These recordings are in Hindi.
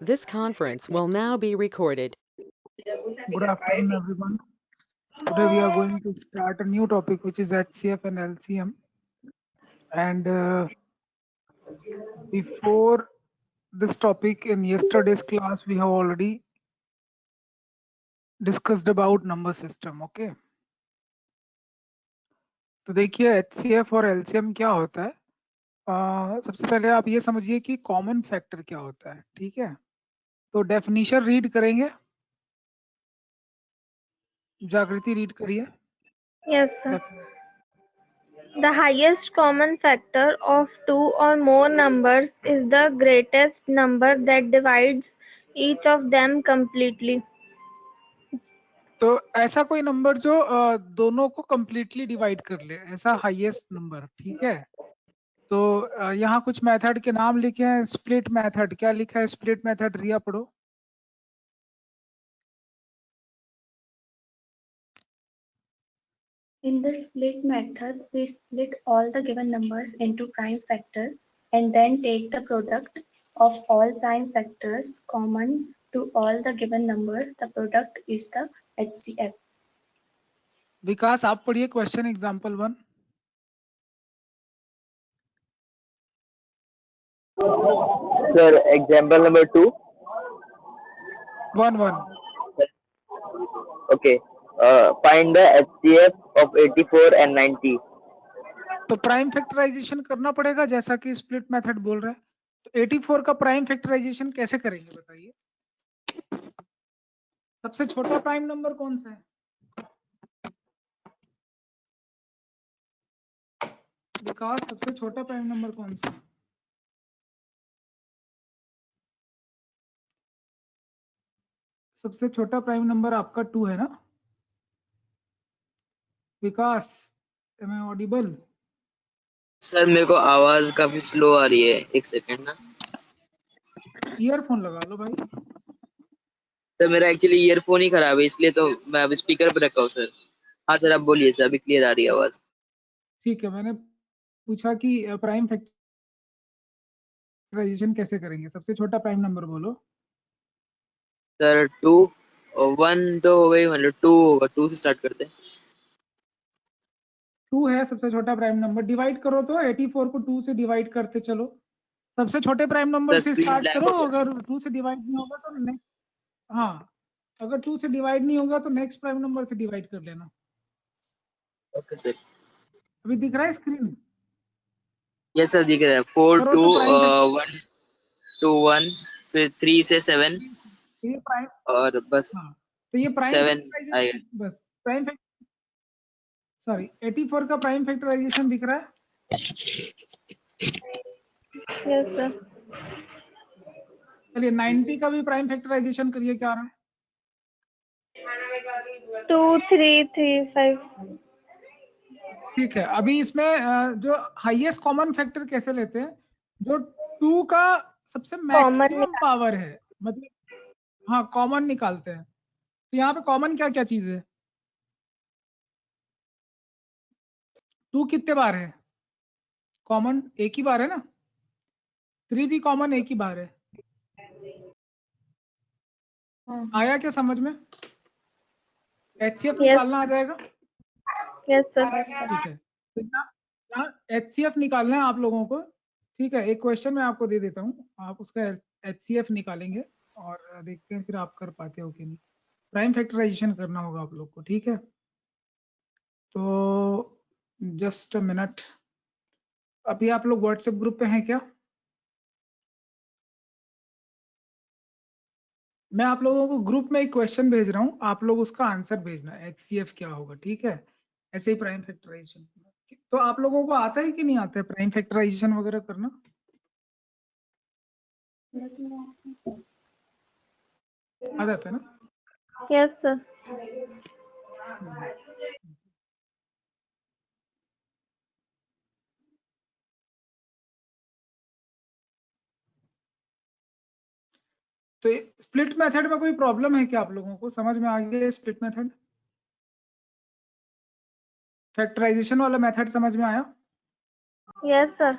This conference will now be recorded. Good afternoon, everyone. Today we are going to start a new topic, which is HCF and LCM. And before this topic, in yesterday's class, we have already discussed about number system. Okay. तो देखिए HCF और LCM क्या होता है. सबसे पहले आप ये समझिए कि कॉमन फैक्टर क्या होता है. ठीक है, तो डेफिनेशन रीड करेंगे. जागृति रीड करिए. Yes, sir. The highest common factor of two or more numbers is the greatest number that divides each of them completely. तो ऐसा कोई नंबर जो दोनों को कंप्लीटली डिवाइड कर ले, ऐसा हाईएस्ट नंबर. ठीक है, तो यहाँ कुछ मेथड के नाम लिखे हैं. Split method. क्या लिखा है स्प्लिट मेथड? रिया पढ़ो. In the split method, we split all the given numbers into prime factor and then take the product of all prime factors common to all the given number. The product is the HCF. विकास आप पढ़िए question example 1. Sir, example number 2. 1. Okay. Find the HCF of 84 and 90. तो प्राइम फैक्टराइजेशन करना पड़ेगा जैसा कि स्प्लिट मेथड बोल रहा है. तो 84 का प्राइम फैक्टराइजेशन कैसे करेंगे बताइए. सबसे छोटा प्राइम नंबर कौन सा है? विकास सबसे छोटा प्राइम नंबर कौन सा है? सबसे छोटा प्राइम नंबर आपका 2 है ना Vikas? Am I audible? Sir मेरे को आवाज काफी स्लो आ रही है, एक सेकंड ना. ईयरफोन लगा लो भाई. सर मेरा एक्चुअली ईयरफोन ही खराब है, इसलिए तो मैं अभी स्पीकर पे रखा हूँ सर. हाँ सर आप बोलिए सर, अभी क्लियर आ रही है आवाज. ठीक है, मैंने पूछा कि प्राइम फैक्टराइजेशन कैसे करेंगे. सबसे छोटा प्राइम नंबर बोलो. सर 2 और 1 तो हो गई, मतलब 2 होगा. 2 से स्टार्ट करते हैं. 2 है सबसे छोटा प्राइम नंबर. डिवाइड करो तो 84 को 2 से डिवाइड करते चलो. सबसे छोटे प्राइम नंबर से स्टार्ट करो. अगर 2 से डिवाइड नहीं होगा तो नेक्स्ट. हाँ, अगर 2 से डिवाइड नहीं होगा तो नेक्स्ट प्राइम नंबर से डिवाइड कर लेना. Okay sir. अभी दिख रहा है स्क्रीन? यस सर दिख रहा है. 4 करो 2 तो प्राइम 1 2 1 फिर 3 से 7 ये प्राइम. और बस. हाँ, तो ये प्राइम 7 फैक्टराइजेशन आएगा. बस. प्राइम सॉरी 84 का प्राइम फैक्टराइजेशन दिख रहा है? Yes, sir. चलिए 90 का भी प्राइम फैक्टराइजेशन करिए. क्या आ रहा है? 2, 3, 3, 5. ठीक है, अभी इसमें जो हाईएस्ट कॉमन फैक्टर कैसे लेते हैं? जो 2 का सबसे मैक्सिमम पावर है, मतलब हाँ कॉमन निकालते हैं. तो यहाँ पे कॉमन क्या क्या चीज है? 2 कितने बार है कॉमन? एक ही बार है ना. 3 भी कॉमन एक ही बार है. आया क्या समझ में? HCF निकालना आ जाएगा? Yes, sir. ठीक है, तो यहाँ HCF निकालना है आप लोगों को. ठीक है, एक क्वेश्चन मैं आपको दे देता हूँ, आप उसका HCF निकालेंगे और देखते हैं फिर आप कर पाते हो कि नहीं. प्राइम फैक्टराइजेशन करना होगा आप लोग को. ठीक है, तो जस्ट अ मिनट. अभी आप लोग व्हाट्सएप ग्रुप पे हैं क्या? मैं आप लोगों को ग्रुप में एक क्वेश्चन भेज रहा हूँ, आप लोग उसका आंसर भेजना. HCF क्या होगा? ठीक है, ऐसे ही प्राइम फैक्टराइजेशन. तो आप लोगों को आता है कि नहीं आता है प्राइम फैक्टराइजेशन वगैरह करना? आ जाता है ना? Yes, sir. तो स्प्लिट मेथड में कोई प्रॉब्लम है क्या आप लोगों को? समझ में आ गया स्प्लिट मेथड? फैक्टराइजेशन वाला मेथड समझ में आया? Yes, sir.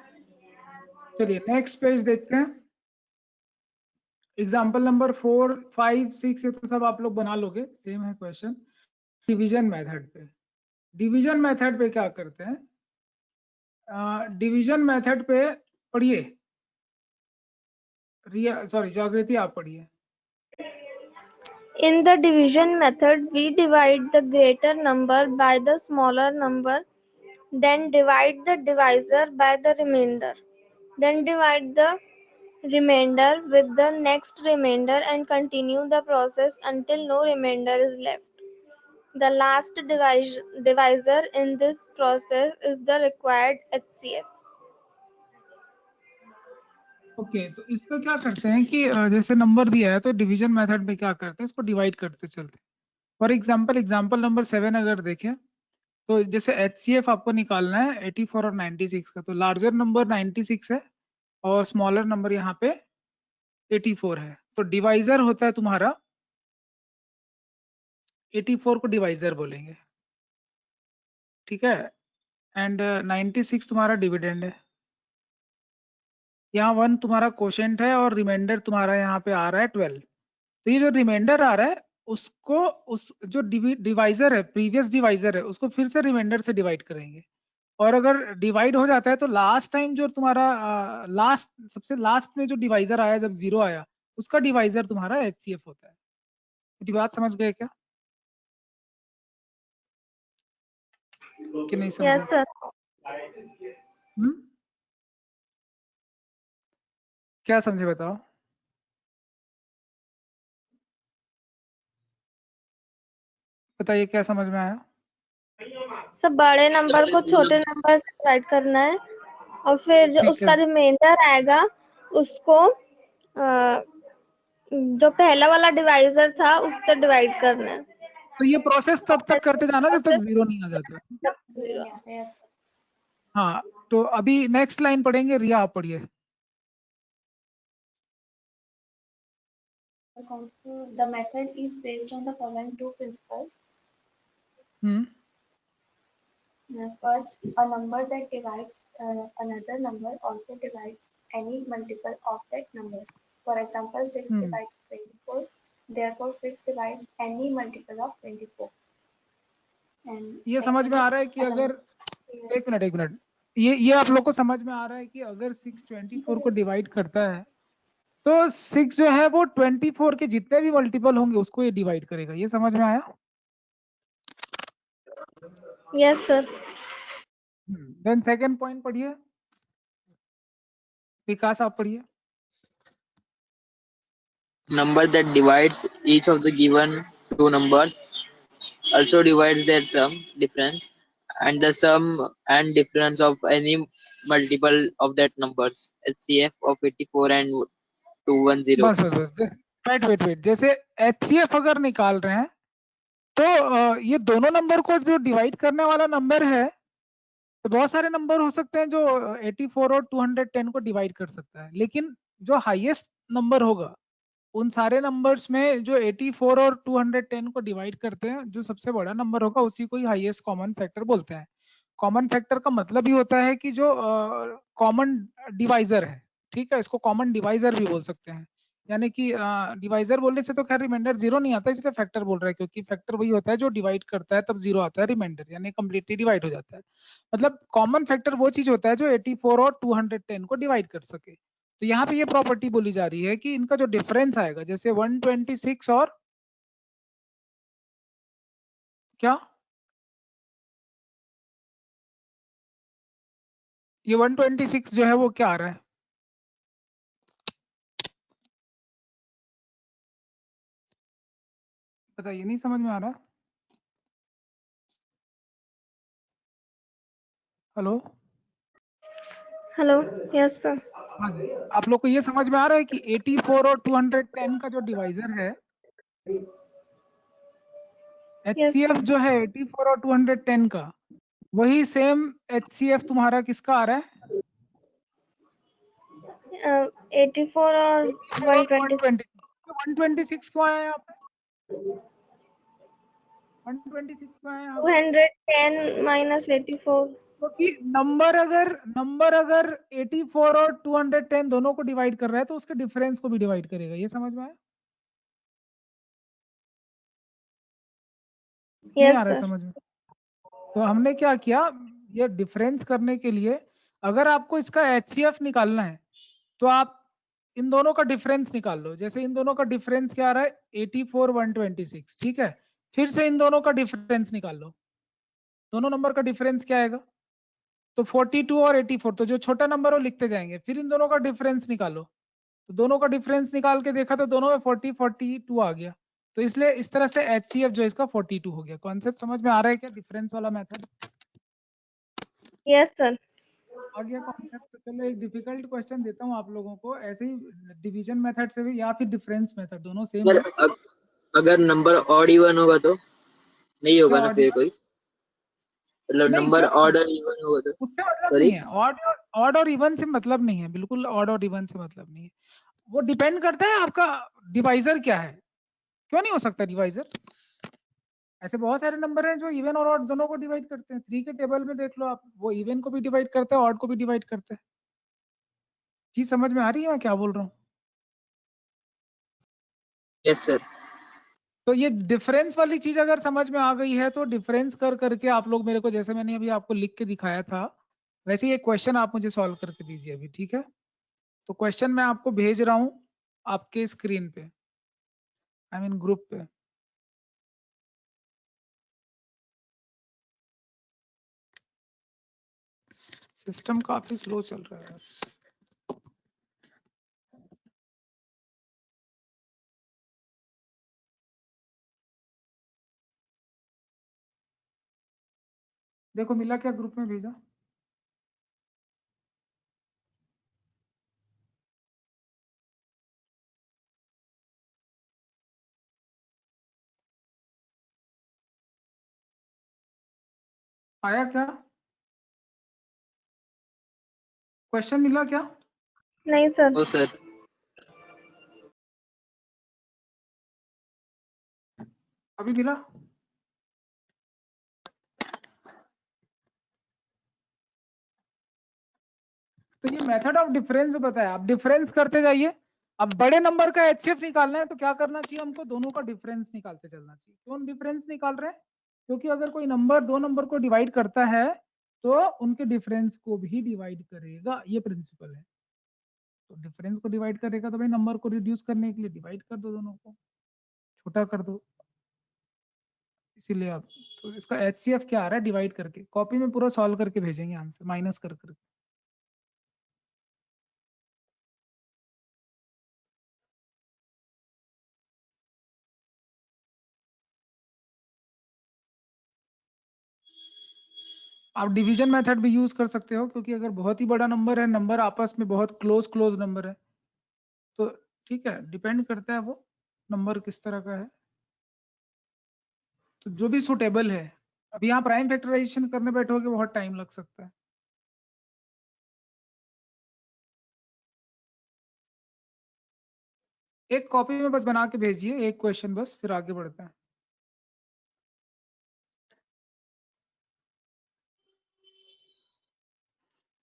चलिए नेक्स्ट पेज देखते हैं. एग्जाम्पल नंबर 4, 5, 6 ये तो सब आप लोग बना लोगे, सेम है क्वेश्चन। डिवीजन मेथड पे, डिवीजन मेथड पे क्या करते हैं, डिवीजन मेथड पे पढ़िए, रिया सॉरी जागृति आप पढ़िए। In the division method, we divide the greater number by the smaller number, then divide the divisor by the remainder, then divide the remainder with the next remainder and continue the process until no remainder is left. The last divisor in this process is the required HCF. Okay तो इस पे क्या करते हैं कि जैसे नंबर दिया है तो डिवीजन मेथड में क्या करते हैं, इसको डिवाइड करते चलते हैं। फॉर एग्जांपल एग्जांपल नंबर 7 अगर देखें तो जैसे HCF आपको निकालना है 84 और 96 का, तो लार्जर नंबर 96 है और स्मॉलर नंबर यहाँ पे 84 है, तो डिवाइजर होता है तुम्हारा 84 को डिवाइजर बोलेंगे, ठीक है, एंड 96 तुम्हारा डिविडेंड है, यहाँ 1 तुम्हारा कोशेंट है और रिमाइंडर तुम्हारा यहाँ पे आ रहा है 12। तो ये जो रिमाइंडर आ रहा है उसको उस जो डिवाइजर है, प्रीवियस डिवाइजर है, उसको फिर से रिमाइंडर से डिवाइड करेंगे, और अगर डिवाइड हो जाता है तो लास्ट टाइम जो तुम्हारा लास्ट सबसे लास्ट में जो डिवाइजर आया जब 0 आया उसका डिवाइजर तुम्हारा HCF होता है। मेरी बात समझ गए क्या कि नहीं समझे? Yes, sir. क्या समझे बताओ? बताइए क्या समझ में आया? सब बड़े नंबर को छोटे नंबर से डिवाइड करना है और फिर जो ठीक उसका है। रिमाइंडर आएगा उसको जो पहला वाला डिवाइजर था उससे डिवाइड करना है। तो ये प्रोसेस तब तक करते जाना जब तक 0 नहीं आ जाता। Yes. हाँ तो अभी नेक्स्ट लाइन पढ़ेंगे, रिया आप पढ़िए। The method is based on the following two principles. First, a number that divides another number also divides any multiple of that number. For example, 6 divides 24. Therefore, 6 divides any multiple of 24. And ये समझ में आ रहा है कि अगर एक मिनट ये आप लोग को समझ में आ रहा है कि अगर 6 24 को डिवाइड करता है तो 6 जो है वो 24 के जितने भी मल्टीपल होंगे उसको ये डिवाइड करेगा, ये समझ में आया? Yes sir. Then second point पढ़िए, विकास आप पढ़िए। Number that divides each of the given two numbers also divides their sum difference and the sum and difference of any multiple of that numbers, HCF of 84 and 210. बस वेट जैसे HCF अगर निकाल रहे हैं तो ये दोनों नंबर को जो डिवाइड करने वाला नंबर है तो बहुत सारे नंबर हो सकते हैं जो 84 और 210 को डिवाइड कर सकता है, लेकिन जो हाईएस्ट नंबर होगा उन सारे नंबर्स में जो 84 और 210 को डिवाइड करते हैं, जो सबसे बड़ा नंबर होगा उसी को ही हाईएस्ट कॉमन फैक्टर बोलते हैं। कॉमन फैक्टर का मतलब ही होता है कि जो कॉमन डिवाइजर है, ठीक है, इसको कॉमन डिवाइजर भी बोल सकते हैं, यानी कि डिवाइजर बोलने से तो खैर रिमाइंडर 0 नहीं आता, इसलिए फैक्टर बोल रहा है, क्योंकि फैक्टर वही होता है जो डिवाइड करता है तब 0 आता है रिमाइंडर, यानी कंप्लीटली डिवाइड हो जाता है। मतलब कॉमन फैक्टर वो चीज होता है जो 84 और 210 को डिवाइड कर सके। तो यहाँ पे ये प्रॉपर्टी बोली जा रही है कि इनका जो डिफरेंस आएगा, जैसे 126 और क्या, ये 126 जो है वो क्या आ रहा है, बताइए, नहीं समझ में आ रहा? Hello hello, yes sir. हाँ जी, आप लोग को ये समझ में आ रहा है कि 84 और 210 का जो डिवाइजर है HCF जो है 84 और 210 का, वही सेम HCF तुम्हारा किसका आ रहा है? 84 और 120। 126 क्यों आया यहाँ पे? 126 क्यों आया यहाँ पे? 210 minus 84। क्योंकि नंबर अगर 84 और 210 दोनों को डिवाइड कर रहा है तो उसके डिफरेंस को भी डिवाइड करेगा। ये समझ में आया? नहीं आ रहा है समझ में? तो हमने क्या किया, ये डिफरेंस करने के लिए अगर आपको इसका HCF निकालना है तो आप इन दोनों का डिफरेंस निकाल लो। जैसे इन दोनों का डिफरेंस क्या आ रहा है, 84 126, ठीक है। फिर से इन दोनों का डिफरेंस निकाल लो, दोनों नंबर का डिफरेंस क्या आएगा, तो 42 और 84, तो जो छोटा नंबर हो लिखते जाएंगे। फिर इन दोनों का डिफरेंस निकालो, तो दोनों का डिफरेंस निकाल के देखा तो दोनों में 42 आ गया। तो इसलिए इस तरह से HCF जो इसका 42 हो गया। कॉन्सेप्ट समझ में आ रहा है क्या, डिफरेंस वाला मेथड? Yes sir. आ गया कॉन्सेप्ट। तो चलो एक डिफिकल्ट क्वेश्चन देता हूँ आप लोगों को, ऐसे ही डिवीजन मेथड से भी या फिर डिफरेंस मेथड, दोनों सेम है। अगर नंबर ऑड इवन होगा तो नहीं होगा ना फिर कोई, मतलब नहीं, नंबर क्यों ऑड और इवन होगा तो? उससे मतलब सॉरी, नहीं है, ऑड और इवन से मतलब नहीं है, बिल्कुल ऑड और इवन से मतलब नहीं है। वो डिपेंड करता है आपका डिवाइजर क्या है। क्यों नहीं हो सकता डिवाइजर? ऐसे बहुत सारे नंबर हैं जो इवन और ऑड दोनों को डिवाइड करते हैं। 3 के टेबल में देख लो आप, वो इवन को भी डिवाइड करता है, ऑड को भी डिवाइड करता है। चीज समझ में आ रही है मैं क्या बोल रहा हूँ? Yes sir. तो ये डिफरेंस वाली चीज अगर समझ में आ गई है तो डिफरेंस कर करके आप लोग मेरे को, जैसे मैंने अभी आपको लिख के दिखाया था, वैसे ये क्वेश्चन आप मुझे सॉल्व करके दीजिए अभी, ठीक है? तो क्वेश्चन मैं आपको भेज रहा हूँ आपके स्क्रीन पे, आई मीन ग्रुप पे। सिस्टम काफी स्लो चल रहा है। देखो मिला क्या, ग्रुप में भेजा? आया क्या क्वेश्चन, मिला क्या? नहीं सर। ओ सर। अभी मिला? तो ये मेथड ऑफ डिफरेंस बताया, आप डिफरेंस करते जाइए। अब बड़े नंबर का HCF निकालना है तो क्या करना चाहिए हमको, दोनों का डिफरेंस निकालते चलना चाहिए। क्यों डिफरेंस निकाल रहे हैं? क्योंकि अगर कोई नंबर दो नंबर को डिवाइड करता है तो उनके डिफरेंस को भी डिवाइड करेगा, ये प्रिंसिपल है। तो डिफरेंस को डिवाइड करेगा तो भाई नंबर को रिड्यूस करने के लिए डिवाइड कर दो, दोनों को छोटा कर दो। इसीलिए आप, तो इसका HCF क्या आ रहा है, डिवाइड करके। कॉपी में पूरा सॉल्व करके भेजेंगे आंसर, माइनस कर करके। आप डिवीजन मेथड भी यूज कर सकते हो, क्योंकि अगर बहुत ही बड़ा नंबर है, नंबर आपस में बहुत क्लोज नंबर है, तो ठीक है, डिपेंड करता है वो नंबर किस तरह का है, तो जो भी सुटेबल है। अब यहाँ प्राइम फैक्टराइजेशन करने बैठोगे बहुत टाइम लग सकता है। एक कॉपी में बस बना के भेजिए, एक क्वेश्चन बस, फिर आगे बढ़ते हैं।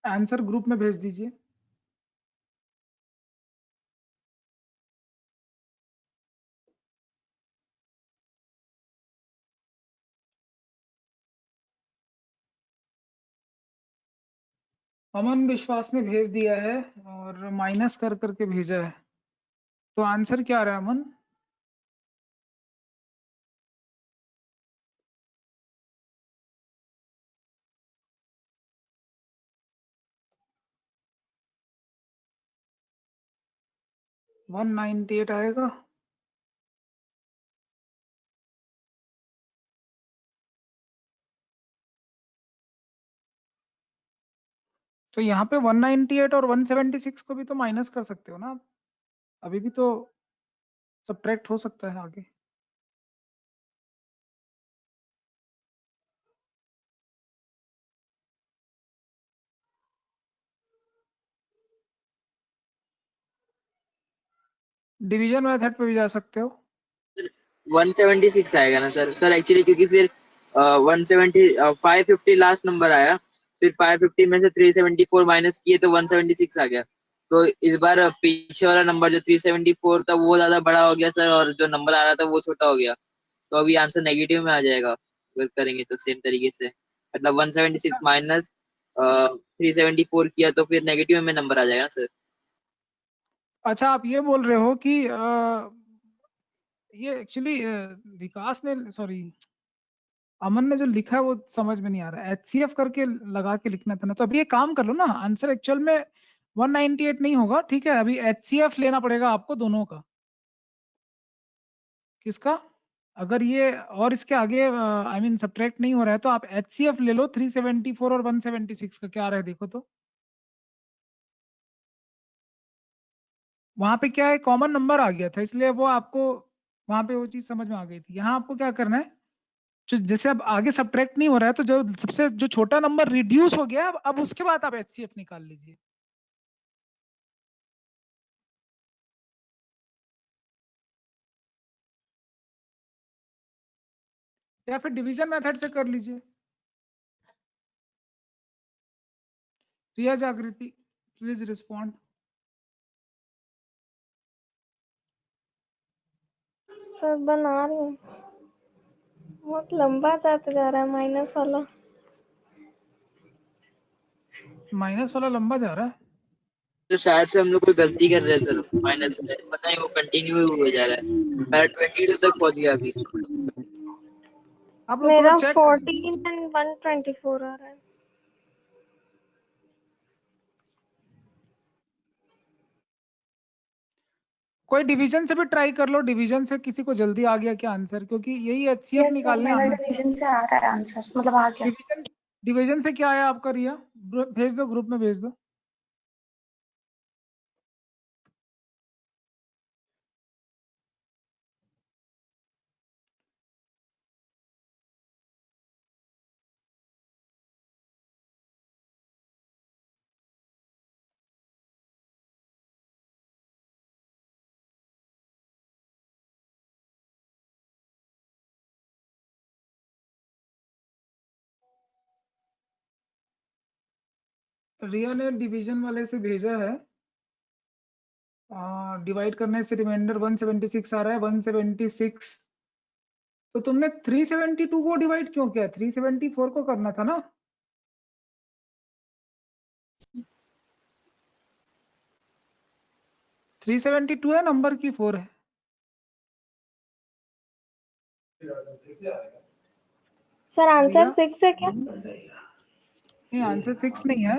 आंसर ग्रुप में भेज दीजिए। अमन विश्वास ने भेज दिया है और माइनस कर करके भेजा है। तो आंसर क्या आ रहा है अमन? - 198 आएगा। तो यहाँ पे 198 और 176 को भी तो माइनस कर सकते हो ना आप, अभी भी तो सब्ट्रैक्ट हो सकता है आगे। डिवीजन मेथड पे भी जा सकते हो। 176 आएगा ना सर? सर एक्चुअली क्योंकि फिर 170 550 लास्ट नंबर आया, फिर 550 में से 374 माइनस किए तो 176 आ गया। तो इस बार पीछे वाला नंबर जो 374 था वो ज्यादा बड़ा हो गया सर, और जो नंबर आ रहा था वो छोटा हो गया। तो अभी आंसर नेगेटिव में आ जाएगा अगर करेंगे तो सेम तरीके से, मतलब 176 माइनस 374 किया तो फिर नेगेटिव में नंबर आ जाएगा सर। अच्छा, आप ये बोल रहे हो कि ये एक्चुअली विकास ने, सॉरी अमन ने जो लिखा है वो समझ में नहीं आ रहा है। HCF करके लगा के लिखना था ना। तो अभी ये काम कर लो ना, आंसर एक्चुअल में 198 नहीं होगा, ठीक है। अभी HCF लेना पड़ेगा आपको दोनों का। किसका? अगर ये और इसके आगे आई मीन सब्ट्रैक्ट नहीं हो रहा है तो आप HCF ले लो 374 और 176 का। क्या आ रहा है देखो तो। वहां पे क्या है, कॉमन नंबर आ गया था, इसलिए वो आपको वहां पे वो चीज समझ में आ गई थी। यहाँ आपको क्या करना है, जो जैसे अब आगे सब्ट्रैक्ट नहीं हो रहा है तो जो सबसे जो छोटा नंबर रिड्यूस हो गया, अब उसके बाद आप HCF निकाल लीजिए। या फिर डिवीजन मेथड से कर लीजिए। रिया जागृति, प्लीज रिस्पॉन्ड। सर बना रही हूँ, बहुत लंबा जाता जा रहा है माइनस वाला। माइनस वाला लंबा जा रहा है। तो शायद से हम लोग कोई गलती कर रहे हैं सर, माइनस में पता नहीं वो कंटिन्यू हो जा रहा है। मेरा 22 तक पहुंच गया अभी। आप लोग मेरा थोड़ा चेक 14 एंड 124 आ रहा है। कोई डिवीजन से भी ट्राई कर लो। डिवीजन से किसी को जल्दी आ गया क्या आंसर? क्योंकि यही HCF यस सर, निकालने मेरा आना डिवीजन से आ रहा है आंसर, मतलब आ गया। डिवीजन डिवीजन से क्या आया आपका रिया? भेज दो, ग्रुप में भेज दो। रिया ने डिवीजन वाले से भेजा है। डिवाइड करने से रिमाइंडर 176 आ रहा है। 176 तो तुमने 372 को डिवाइड क्यों किया? 374 को करना था ना। थ्री 372 है नंबर की 4 है। सर आंसर रिया 6 है क्या? नहीं, आंसर 6 नहीं है।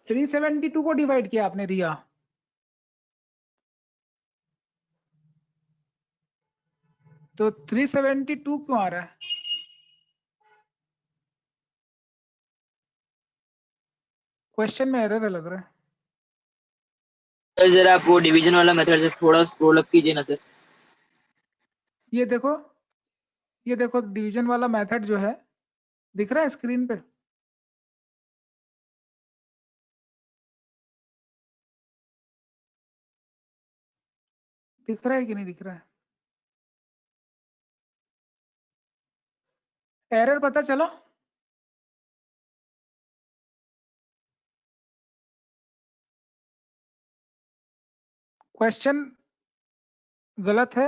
372 को डिवाइड किया आपने रिया। तो 372 क्यों आ रहा है? क्वेश्चन में एरर लग रहा है। सर जरा आप वो डिवीजन वाला मेथड से थोड़ा स्क्रॉल अप कीजिए ना सर। ये देखो डिवीजन वाला मेथड जो है, दिख रहा है स्क्रीन पे? दिख रहा है कि नहीं दिख रहा है? एरर पता चला? क्वेश्चन गलत है।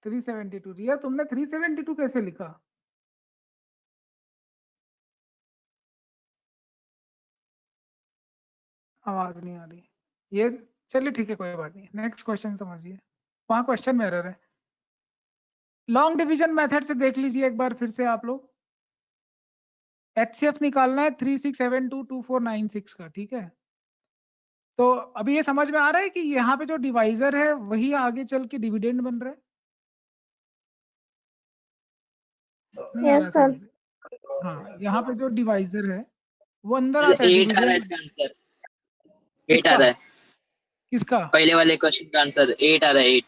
372 रिया, तुमने 372 कैसे लिखा? आवाज नहीं आ रही। ये चलिए ठीक है, कोई बात नहीं। नेक्स्ट क्वेश्चन समझिए। वहां क्वेश्चन में एरर है। लॉन्ग डिवीजन मेथड से देख लीजिए एक बार फिर से आप लोग। HCF निकालना है 36722496 का, ठीक है। तो अभी ये समझ में आ रहा है कि यहाँ पे जो डिवाइजर है वही आगे चल के डिविडेंड बन रहा है? नहीं आ रहा यस सर। समझ में? हाँ, यहाँ पे जो डिवाइजर है वो अंदर आता है 8 आ रहा है डिविडेंड। इसका आंसर, 8 आ किसका रहा है। किसका? पहले वाले क्वेश्चन का आंसर 8 आ रहा है, 8।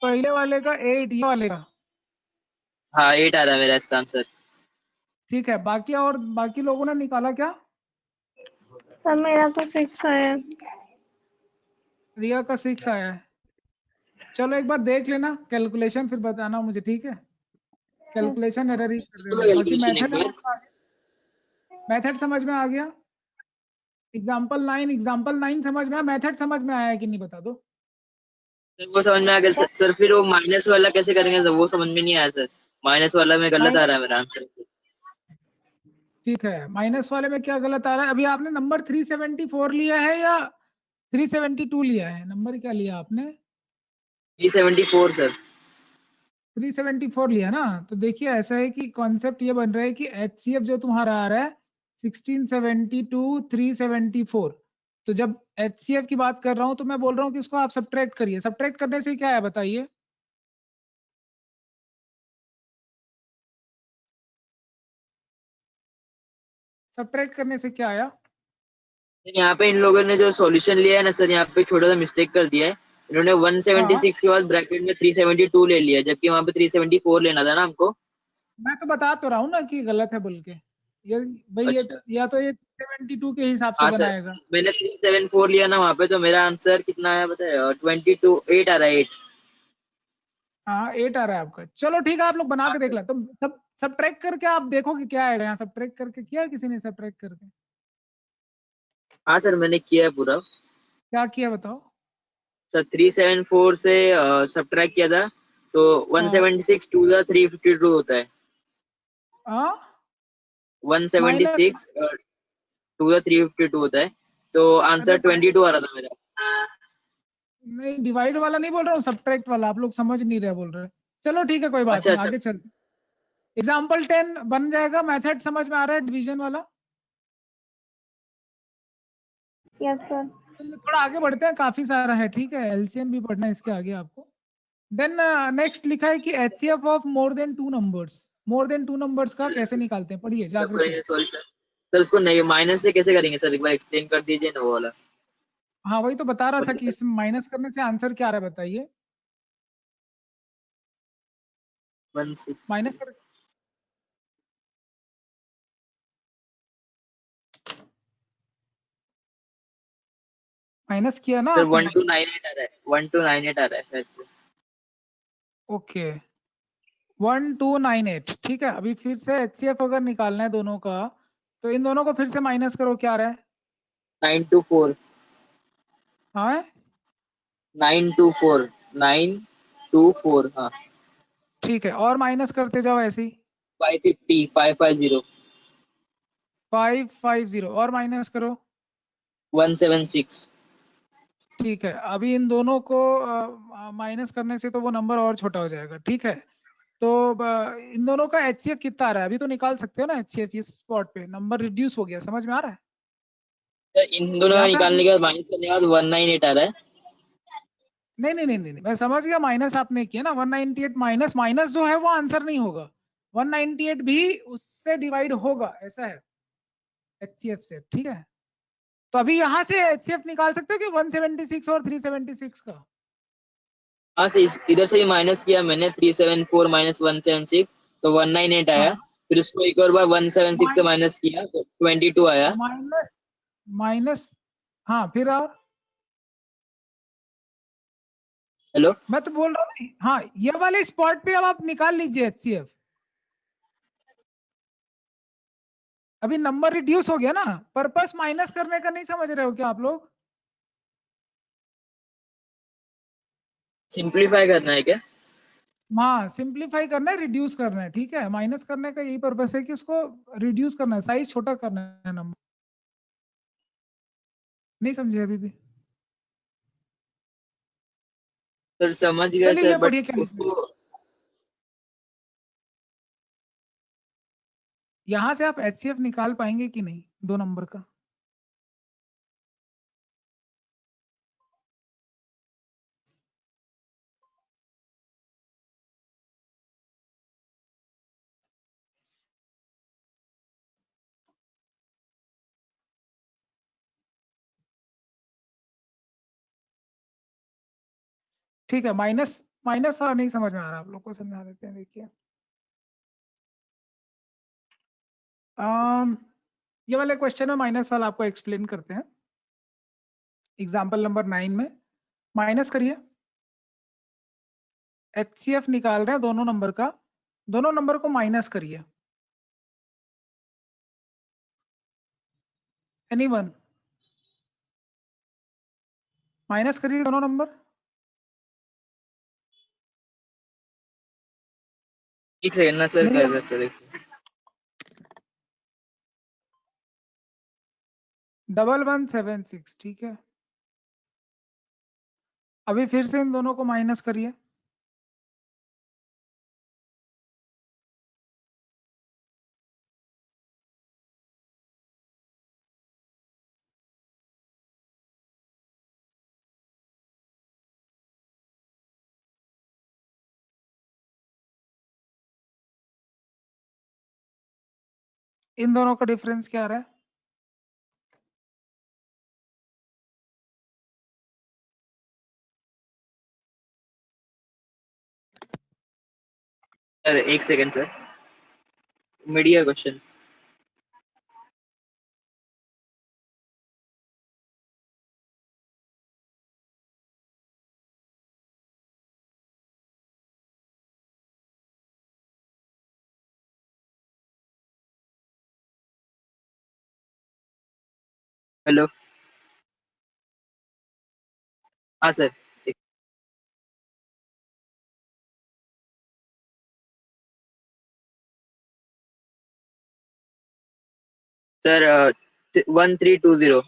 पहले वाले का 8, ये वाले का? हाँ 8 आ रहा है मेरा इसका आंसर। ठीक है। बाकी और बाकी लोगों ने निकाला क्या? सर मेरा तो 6 आया। रिया का 6 आया है। चलो एक बार देख लेना कैलकुलेशन, फिर बताना मुझे, ठीक है। कैलकुलेशन एरर ही कर रहे हो, बाकी कैलकुलेशन एक मेथड बार। मेथड समझ में आ गया? एग्जाम्पल 9 समझ में आया? मेथड समझ में आया कि नहीं बता दो। सर वो समझ में आ गया सर, फिर वो माइनस वाला कैसे करेंगे सर, वो समझ में नहीं आया सर। माइनस वाला में गलत आ रहा है मेरा आंसर। ठीक है, माइनस वाले में क्या गलत आ रहा है? अभी आपने नंबर 374 लिया है या 372 लिया है? नंबर क्या लिया आपने? 374 सर। 374 लिया ना? तो देखिए ऐसा है कि कॉन्सेप्ट ये बन रहा है कि HCF जो तुम्हारा आ रहा है 1672 374, तो जब HCF की बात कर रहा हूं तो मैं बोल रहा हूं कि इसको आप सब्ट्रैक्ट करिए। सब्ट्रैक्ट करने से क्या है बताइए? सब्ट्रैक्ट करने से क्या आया? यहाँ पे इन लोगों ने जो सॉल्यूशन लिया है ना सर, यहाँ पे छोटा सा मिस्टेक कर दिया है। इन्होंने 176 के बाद ब्रैकेट में 372 ले लिया, जबकि वहां पे 374 लेना था ना हमको। मैं तो बता तो रहा हूँ ना कि गलत है बोल के। ये भाई ये अच्छा या तो ये 72 के हिसाब से हाँ सर, बनाएगा। मैंने 374 लिया ना वहाँ पे, तो मेरा आंसर कितना आया बताए? 22 8 आ रहा है 8। हाँ 8 आ रहा है आपका। चलो ठीक है, आप लोग बना हाँ के देख सर। ला। तुम सब ट्रैक करके आप देखो कि क्या आएगा यहाँ। सब ट्रैक करके किया है किसी ने? सब ट्रैक करके हाँ सर मैंने किया है पूरा। क्या किया बताओ? सर 374 से सब्ट्रैक्ट किया था, तो हाँ 176 टू द 352 होता है। हाँ 176 माइनस। टू द 352 होता है, तो अरे आंसर 22 आ रहा था मेरा। नहीं, डिवाइड वाला नहीं बोल रहा हूँ, सब्ट्रैक्ट वाला। आप लोग समझ नहीं रहे बोल रहे। चलो ठीक है, कोई बात अच्छा नहीं, सर। आगे चल। एग्जाम्पल 10 बन जाएगा। मेथड समझ में आ रहा है डिवीजन वाला? Yes, sir. चलिए थोड़ा आगे बढ़ते हैं, काफी सारा है। ठीक है, एलसीएम भी पढ़ना है इसके आगे आपको। देन नेक्स्ट लिखा है कि HCF of more than 2 numbers. More than 2 numbers का कैसे निकालते हैं? पढ़िए जागृति। सॉरी सर, सर उसको नहीं माइनस से कैसे करेंगे सर, एक बार एक्सप्लेन कर दीजिए ना वो वाला। हाँ वही तो बता रहा था कि इसमें माइनस करने से आंसर क्या आ रहा है बताइए। 16 माइनस कर माइनस किया ना सर आपने? 1298 आ रहा है, 1298 आ रहा है शायद। ओके 1298। ठीक है, अभी फिर से HCF अगर निकालना है दोनों का, तो इन दोनों को फिर से माइनस करो। क्या आ रहा है? 924 हाँ 924 924 हाँ। ठीक है, और माइनस करते जाओ ऐसे ही। 550 550 550 और माइनस करो। 176। ठीक है, अभी इन दोनों को माइनस करने से तो वो नंबर और छोटा हो जाएगा। ठीक है, तो इन दोनों का HCF कितना आ रहा है? अभी तो निकाल सकते हो ना HCF इस स्पॉट पे। नंबर रिड्यूस हो गया, समझ में आ रहा है? सर इन दोनों का यहाँ पे आप निकालने के बाद माइनस करने के बाद 198 आ रहा है। नहीं, मैं समझ गया। माइनस आपने किया ना 198। माइनस माइनस जो है वो आंसर नहीं होगा। 198 भी उससे डिवाइड होगा, ऐसा है HCF से। ठीक है, तो अभी यहाँ से HCF निकाल सकते हो कि 176 और 376 का? हाँ सर, इधर से भी माइनस किया मैंने, 374 माइनस 176 तो 198 आया। हाँ फिर उसको एक और बार 176 से माइनस किया तो 22 आया। माइनस माइनस हाँ फिर आओ। हेलो। मैं तो बोल रहा हूँ हाँ, ये वाले स्पॉट पे अब आप निकाल लीजिए HCF। अभी नंबर रिड्यूस हो गया ना। पर्पस माइनस करने का नहीं समझ रहे हो क्या आप लोग? सिंप्लीफाई करना है क्या? हाँ सिंप्लीफाई करना है, रिड्यूस करना है। ठीक है, माइनस करने का यही पर्पस है कि उसको रिड्यूस करना है, साइज छोटा करना है नंबर। नहीं समझे अभी भी? सर समझ गया चलिए सर, ये बट पढ़िए क्या लिखा है। उसको यहाँ से आप HCF निकाल पाएंगे कि नहीं 2 नंबर का? ठीक है, माइनस माइनस वाला नहीं समझ में आ रहा, आप लोग को समझा देते हैं। देखिए ये वाले क्वेश्चन में माइनस वाला आपको एक्सप्लेन करते हैं। एग्जाम्पल नंबर 9 में माइनस करिए। HCF निकाल रहे हैं दोनों नंबर का, दोनों नंबर को माइनस करिए। एनीवन? माइनस करिए दोनों नंबर। एक सेकंड ना सर, नहीं, कर सकते देखिए। 1176, ठीक है। अभी फिर से इन दोनों को माइनस करिए। इन दोनों का डिफरेंस क्या आ रहा है? सर एक second sir, media question. Hello, हाँ sir. Sir 1320।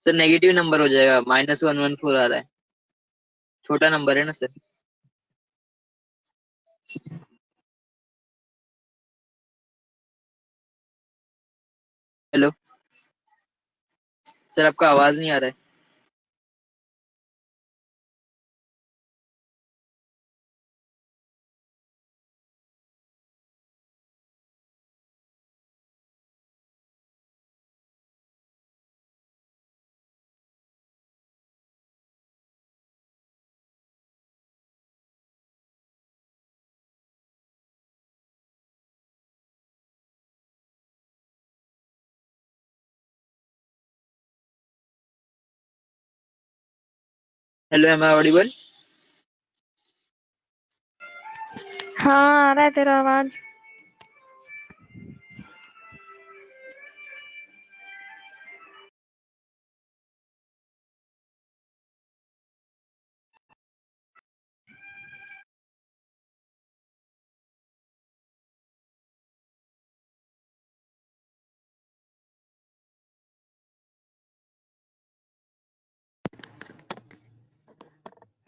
Sir negative number हो जाएगा, -114 आ रहा है, छोटा नंबर है ना सर। हेलो सर, आपका आवाज नहीं आ रहा है। Hello, am I audible? हाँ आ रहा है तेरा आवाज।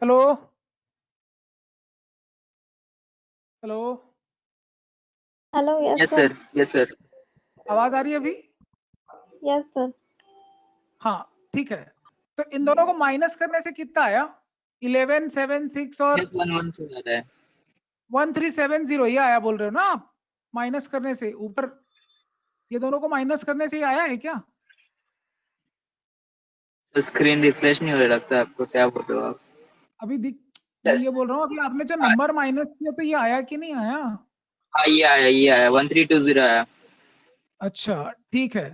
Hello hello, hello, yes yes sir. Sir, yes sir. आवाज आ रही है अभी? Yes sir. हाँ ठीक है। तो इन दोनों को माइनस करने से कितना आया? 1176 और -114 आ रहा है। 1370 ये आया बोल रहे हो ना आप? माइनस करने से ऊपर, ये दोनों को माइनस करने से ही आया है क्या? सर स्क्रीन रिफ्रेश नहीं हो रहा लगता है आपको, क्या बोल रहे हो आप? अभी दिख, मैं ये बोल रहा हूँ अभी आपने जो नंबर माइनस किया तो ये आया कि नहीं आया? हाँ ये आया, ये आया, 1320 आया। अच्छा ठीक है।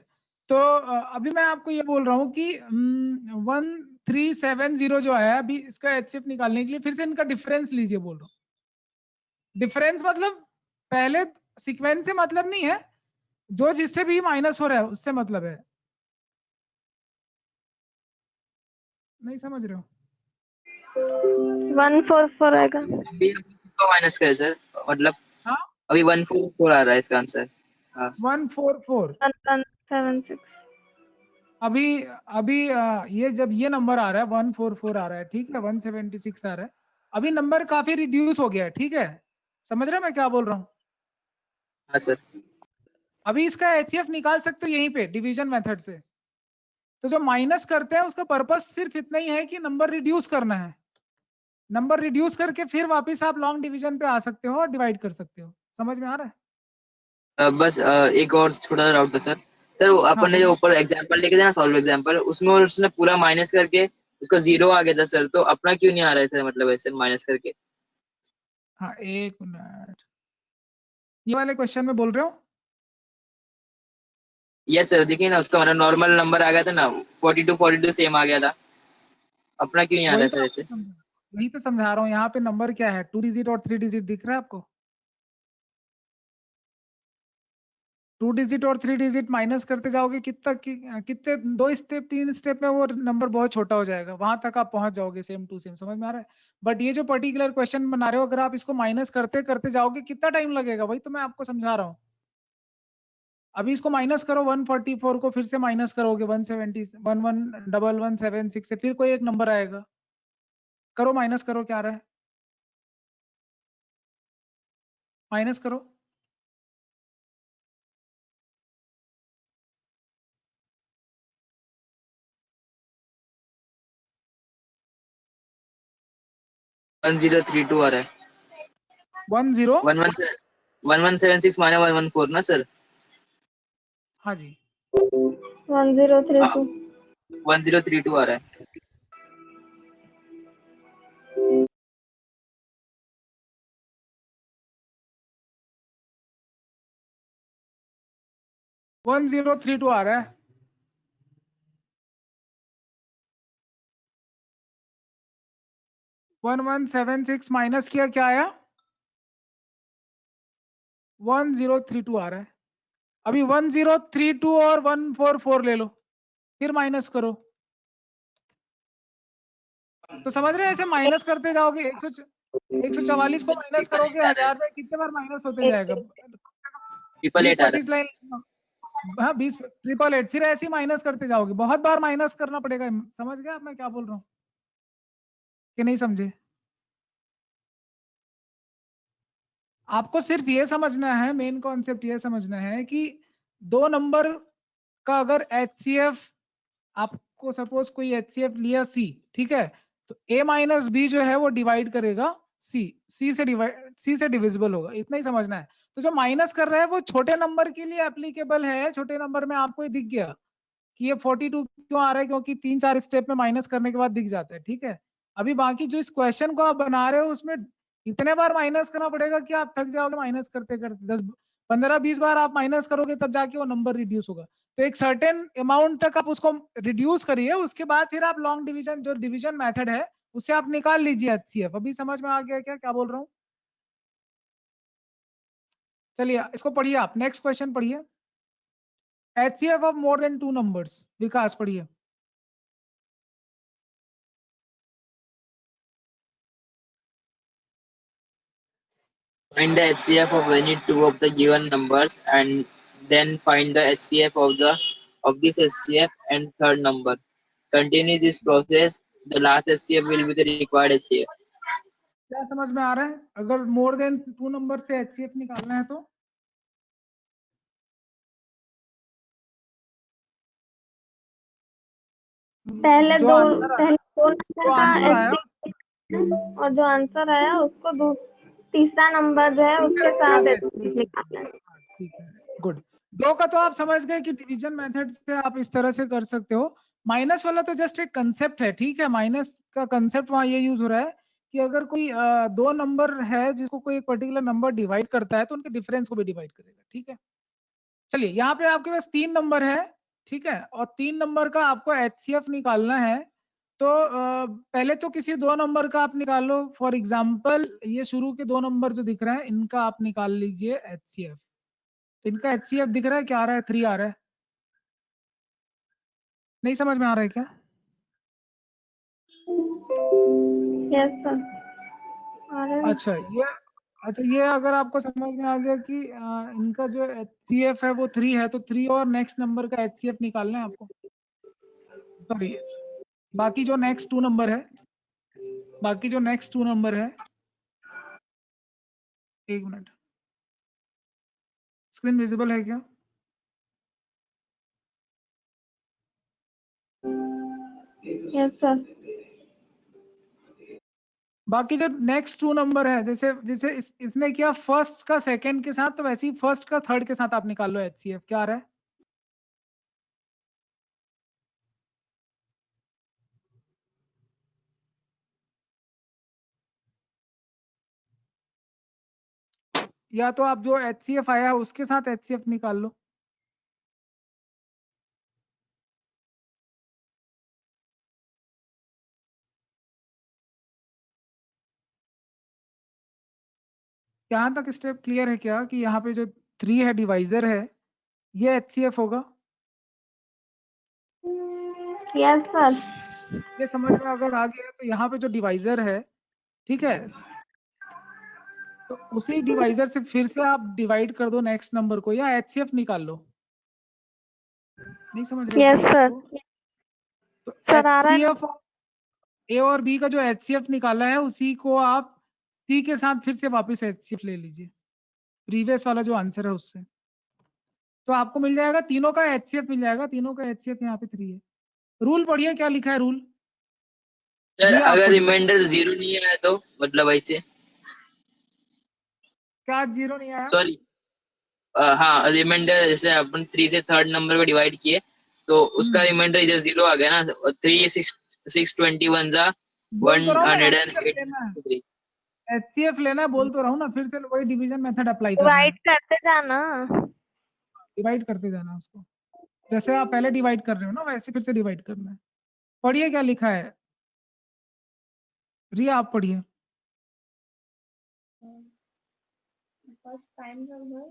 तो अभी मैं आपको ये बोल रहा हूँ कि 1370 जो आया अभी, इसका एचसीएफ निकालने के लिए फिर से इनका डिफरेंस लीजिए बोल रहा हूँ। डिफरेंस मतलब पहले सीक्वेंस से मतलब नहीं है, जो जिससे भी माइनस हो रहा है उससे मतलब है। नहीं समझ रहे हो? 144 आएगा। अभी हम किसको माइनस करें सर, मतलब हाँ अभी 144 आ रहा है इसका आंसर। हाँ 144। 1176। अभी अभी ये जब ये नंबर आ रहा है 144 आ रहा है, ठीक है, 176 आ रहा है, अभी नंबर काफी रिड्यूस हो गया है, ठीक है। समझ रहे हैं मैं क्या बोल रहा हूँ? हाँ सर। अभी इसका एचसीएफ निकाल सकते हो यहीं पे डिवीजन मेथड से। तो जो माइनस करते हैं उसका पर्पस सिर्फ इतना ही है कि नंबर रिड्यूस करना है। नंबर रिड्यूस करके फिर वापस आप लॉन्ग डिवीजन पे आ सकते हो और डिवाइड कर सकते हो। समझ में आ रहा है? बस एक और छोटा सा डाउट था सर। सर वो हाँ अपन ने जो बोलिए। ऊपर एग्जांपल लेके थे ना, सॉल्व एग्जांपल, उसमें उसने पूरा माइनस करके उसका 0 आ गया था सर, तो अपना क्यों नहीं आ रहा है सर, मतलब ऐसे माइनस करके? हाँ एक मिनट, ये वाले क्वेश्चन में बोल रहे हो? यस सर, देखिए ना, उसका हमारा नॉर्मल नंबर आ गया था ना, 42 सेम आ गया था। अपना क्यों नहीं आ रहा है सर ऐसे? वही तो समझा रहा हूँ, यहाँ पे नंबर क्या है, 2 डिजिट और 3 डिजिट दिख रहा है आपको? 2 डिजिट और 3 डिजिट माइनस करते जाओगे कितने 2 स्टेप 3 स्टेप में वो नंबर बहुत छोटा हो जाएगा, वहां तक आप पहुंच जाओगे सेम टू सेम। समझ में आ रहा है? बट ये जो पर्टिकुलर क्वेश्चन बना रहे हो, अगर आप इसको माइनस करते करते जाओगे कितना टाइम लगेगा, वही तो मैं आपको समझा रहा हूँ। अभी इसको माइनस करो, 144 को फिर से माइनस करोगे 170 111176 से, फिर कोई एक नंबर आएगा। करो माइनस करो, क्या आ रहा है, माइनस करो। वन 1032 आ रहा है। 10 1176 माइनस 114 ना सर? हाँ जी, 1032 1032 आ रहा है। 1032 आ रहा है। 1176 माइनस किया, क्या आया? 1032 आ रहा है। अभी 1032 और 144 ले लो, फिर माइनस करो। तो समझ रहे हैं, ऐसे माइनस करते जाओगे, 144 को माइनस करोगे 1000 में, कितने बार माइनस होते जाएगा? 888 आ रहा 20-25 लाइन, हाँ 20-888, फिर ऐसे ही माइनस करते जाओगे, बहुत बार माइनस करना पड़ेगा। समझ गए आप मैं क्या बोल रहा हूँ कि नहीं समझे? आपको सिर्फ ये समझना है, मेन कॉन्सेप्ट ये समझना है कि दो नंबर का अगर HCF, आपको सपोज कोई HCF लिया C, ठीक है, तो A माइनस बी जो है वो डिवाइड करेगा C से डिविजिबल होगा, इतना ही समझना है। तो जो माइनस कर रहा है वो छोटे नंबर के लिए एप्लीकेबल है। छोटे नंबर में आपको ये दिख गया कि ये 42 क्यों आ रहा है, क्योंकि 3-4 स्टेप में माइनस करने के बाद दिख जाता है, ठीक है। अभी बाकी जो इस क्वेश्चन को आप बना रहे हो उसमें इतने बार माइनस करना पड़ेगा कि आप थक जाओगे माइनस करते करते। 10-15-20 बार आप माइनस करोगे तब जाके वो नंबर रिड्यूस होगा। तो एक सर्टेन अमाउंट तक आप उसको रिड्यूस करिए, उसके बाद फिर आप लॉन्ग डिवीजन, जो डिवीजन मेथड है उससे आप निकाल लीजिए HCF। अभी समझ में आ गया क्या क्या बोल रहा हूँ? चलिए इसको पढ़िए, आप नेक्स्ट क्वेश्चन पढ़िए। HCF of more than 2 numbers, Vikas पढ़िए। Find the HCF of any two of the given numbers and then find the HCF of this HCF and third number. Continue this process. The last HCF will be the required HCF. क्या समझ में आ रहा है? अगर मोर देन 2 नंबर से HCF निकालना है तो पहले जो दो आंसर आया, नंबर का HCF और जो आंसर आया उसको तीसरा नंबर जो है उसके साथ HCF निकालना है। ठीक है, गुड। दो का तो आप समझ गए कि डिवीजन मेथड से आप इस तरह से कर सकते हो। माइनस वाला तो जस्ट एक कंसेप्ट है, ठीक है। माइनस का कंसेप्ट वहाँ ये यूज हो रहा है कि अगर कोई दो नंबर है जिसको कोई एक पर्टिकुलर नंबर डिवाइड करता है तो उनके डिफरेंस को भी डिवाइड करेगा, ठीक है। चलिए यहाँ पे आपके पास 3 नंबर है, ठीक है, और 3 नंबर का आपको HCF निकालना है। तो पहले तो किसी दो नंबर का आप निकालो। फॉर एग्जाम्पल ये शुरू के 2 नंबर जो दिख रहे हैं इनका आप निकाल लीजिए HCF। तो इनका HCF दिख रहा है, क्या आ रहा है? 3 आ रहा है। नहीं समझ में आ रहा है क्या? यस सर, आ रहा है। अच्छा ये अगर आपको समझ में आ गया कि इनका जो HCF है वो 3 है, तो 3 और नेक्स्ट नंबर का HCF निकालना है आपको। सॉरी, बाकी जो नेक्स्ट 2 नंबर है, एक मिनट, स्क्रीन विजिबल है क्या? Yes sir. बाकी जो नेक्स्ट 2 नंबर है, जैसे जैसे इसने किया फर्स्ट का सेकंड के साथ, तो वैसे ही फर्स्ट का थर्ड के साथ आप निकाल लो HCF। क्या आ रहा है? या तो आप जो HCF आया है उसके साथ HCF निकाल लो। यहाँ तक स्टेप क्लियर है क्या कि यहाँ पे जो 3 है डिवाइजर है, ये HCF होगा? Yes sir. ये समझ में अगर आ गया तो यहाँ पे जो डिवाइजर है, ठीक है, तो उसी डिवाइजर से फिर से आप डिवाइड कर दो नेक्स्ट नंबर को, या HCF निकाल लो। नहीं समझ रहे यस इस बात सर। को? तो सर आ रहा है ना? HCF ए और बी का जो HCF निकाला है उसी को आप सी के साथ फिर से वापस HCF ले लीजिए, प्रीवियस वाला जो आंसर है उससे, तो आपको मिल जाएगा तीनों का HCF मिल जाएगा। तीनों का HCF यहाँ पे 3 है। रूल पढ़िए, क्या लिखा है रूल? सर रिया आप अगर पढ़िए। रिमाइंडर 0 नहीं आया तो मतलब ऐसे, क्या 0 नहीं आया? सॉरी हाँ रिमाइंडर जैसे अपन 3 से थर्ड नंबर को डिवाइड किए तो उसका रिमाइंडर इधर 0 आ गया ना, 3 621 जा बोल तो रहा हूँ मैं, HCF 108 लेना है, HCF लेना है, बोल तो रहा हूँ ना, फिर से वही डिवीजन मेथड अप्लाई करना है, डिवाइड करते जाना। डिवाइड करते जाना उसको, जैसे आप पहले डिवाइड कर रहे हो ना वैसे फिर से डिवाइड करना है। पढ़िए क्या लिखा है, रिया आप पढ़िए। First prime number,